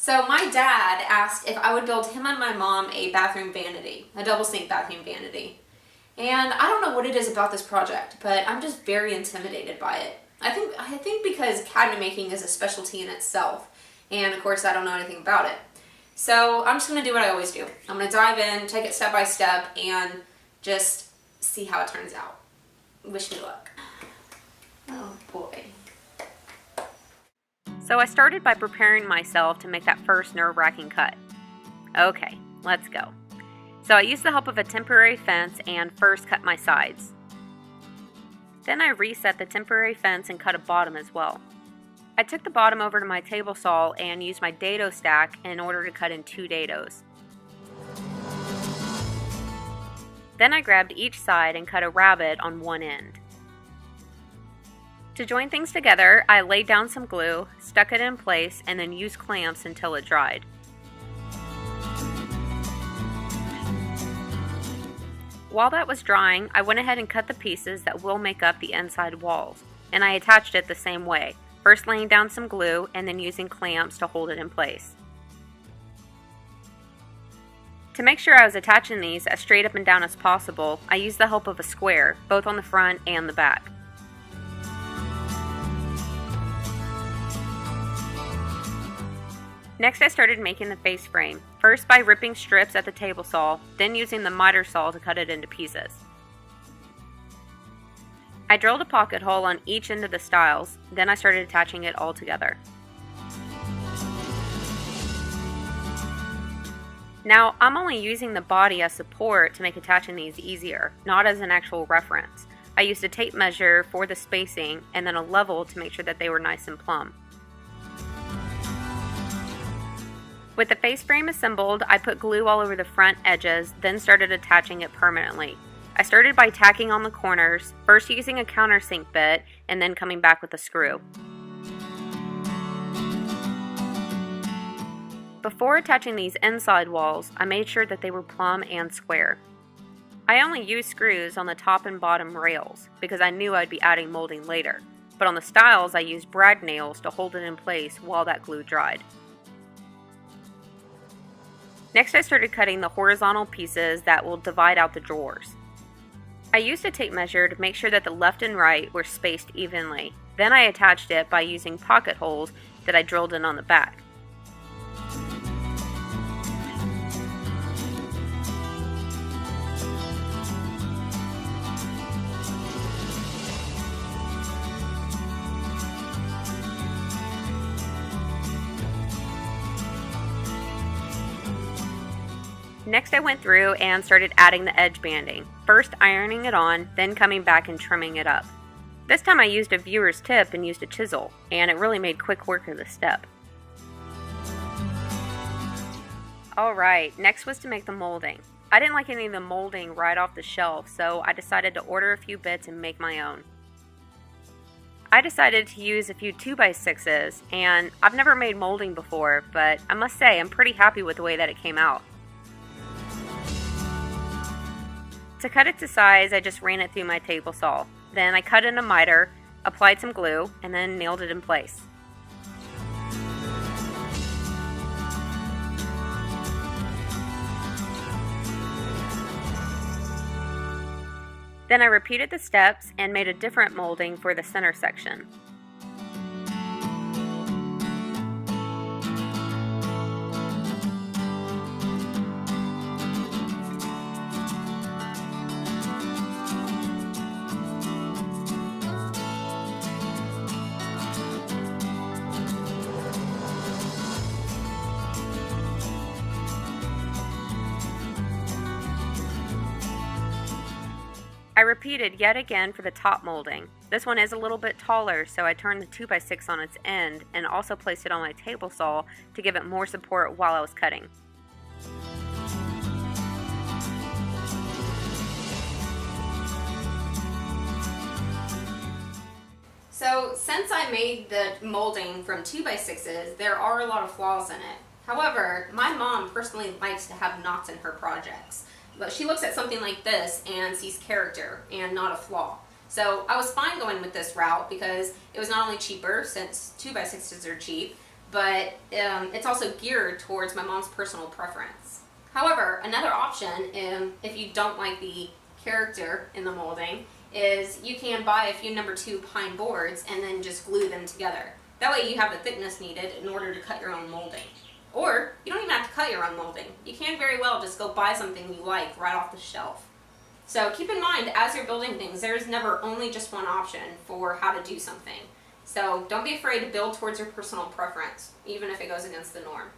So my dad asked if I would build him and my mom a bathroom vanity, a double sink bathroom vanity. And I don't know what it is about this project, but I'm just very intimidated by it. I think because cabinet making is a specialty in itself, and of course I don't know anything about it. So I'm just going to do what I always do. I'm going to dive in, take it step by step, and just see how it turns out. Wish me luck. Oh boy. So I started by preparing myself to make that first nerve-wracking cut. Okay, let's go. So I used the help of a temporary fence and first cut my sides. Then I reset the temporary fence and cut a bottom as well. I took the bottom over to my table saw and used my dado stack in order to cut in 2 dados. Then I grabbed each side and cut a rabbet on one end. To join things together, I laid down some glue, stuck it in place, and then used clamps until it dried. While that was drying, I went ahead and cut the pieces that will make up the inside walls, and I attached it the same way, first laying down some glue and then using clamps to hold it in place. To make sure I was attaching these as straight up and down as possible, I used the help of a square, both on the front and the back. Next I started making the face frame, first by ripping strips at the table saw, then using the miter saw to cut it into pieces. I drilled a pocket hole on each end of the stiles, then I started attaching it all together. Now, I'm only using the body as support to make attaching these easier, not as an actual reference. I used a tape measure for the spacing and then a level to make sure that they were nice and plumb. With the face frame assembled, I put glue all over the front edges, then started attaching it permanently. I started by tacking on the corners, first using a countersink bit, and then coming back with a screw. Before attaching these inside walls, I made sure that they were plumb and square. I only used screws on the top and bottom rails, because I knew I'd be adding molding later, but on the stiles I used brad nails to hold it in place while that glue dried. Next I started cutting the horizontal pieces that will divide out the drawers. I used a tape measure to make sure that the left and right were spaced evenly. Then I attached it by using pocket holes that I drilled in on the back. Next I went through and started adding the edge banding, first ironing it on, then coming back and trimming it up. This time I used a viewer's tip and used a chisel, and it really made quick work of the step. Alright, next was to make the molding. I didn't like any of the molding right off the shelf, so I decided to order a few bits and make my own. I decided to use a few 2x6s, and I've never made molding before, but I must say I'm pretty happy with the way that it came out. To cut it to size, I just ran it through my table saw. Then I cut in a miter, applied some glue, and then nailed it in place. Then I repeated the steps and made a different molding for the center section. I repeated yet again for the top molding. This one is a little bit taller, so I turned the 2x6 on its end and also placed it on my table saw to give it more support while I was cutting. So since I made the molding from 2x6s, there are a lot of flaws in it. However, my mom personally likes to have knots in her projects. But she looks at something like this and sees character and not a flaw. So I was fine going with this route because it was not only cheaper, since 2x6s are cheap, but it's also geared towards my mom's personal preference. However, another option, if you don't like the character in the molding, is you can buy a few number 2 pine boards and then just glue them together. That way you have the thickness needed in order to cut your own molding. Or you don't even have to cut your own molding. You can very well just go buy something you like right off the shelf. So keep in mind, as you're building things, there's never only just one option for how to do something. So don't be afraid to build towards your personal preference, even if it goes against the norm.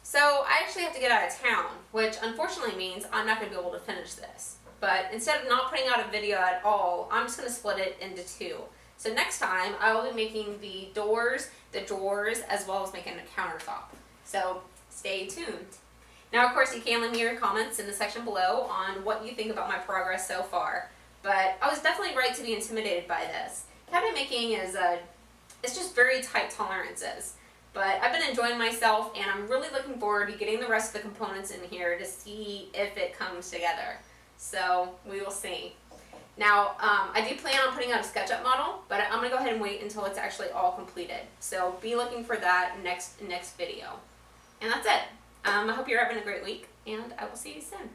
So I actually have to get out of town, which unfortunately means I'm not going to be able to finish this. But instead of not putting out a video at all, I'm just going to split it into 2. So next time, I will be making the doors, the drawers, as well as making a countertop. So stay tuned. Now, of course, you can leave me your comments in the section below on what you think about my progress so far. But I was definitely right to be intimidated by this. Cabinet making is it's just very tight tolerances. But I've been enjoying myself, and I'm really looking forward to getting the rest of the components in here to see if it comes together. So we will see. Now, I do plan on putting out a SketchUp model, but I'm going to go ahead and wait until it's actually all completed. So be looking for that next video. And that's it. I hope you're having a great week, and I will see you soon.